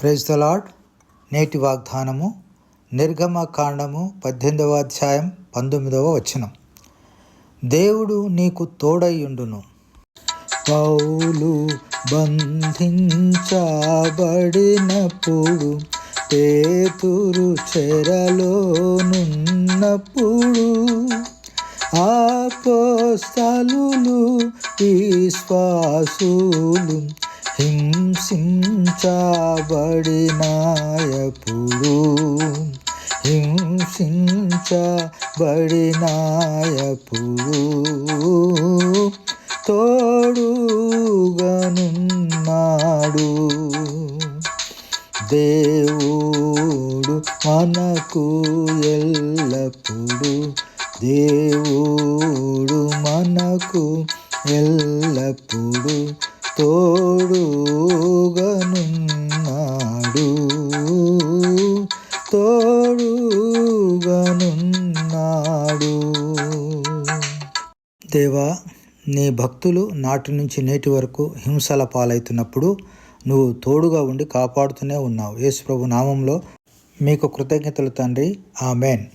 Praise the lord. నేటి వాగ్దానము నిర్గమకాండము 18వ అధ్యాయం 19వ వచనం. దేవుడు నీకు తోడైయుండును. పౌలు బంధించబడినప్పుడు, పేతురు చెరలోనున్నప్పుడు, అపోస్తలులు విశ్వాసులు హింసించబడినాయప్పుడు తోడుగనున్నాడు. దేవుడు మనకు ఎల్లప్పుడు, దేవుడు మనకు ఎల్లప్పుడు తోడుగనున్నాడు. దేవా, నీ భక్తులు నాటి నుంచి నేటి వరకు హింసల పాలవుతున్నప్పుడు నువ్వు తోడుగా ఉండి కాపాడుతూనే ఉన్నావు. యేసు ప్రభు నామంలో మీకు కృతజ్ఞతలు తండ్రి. ఆమెన్.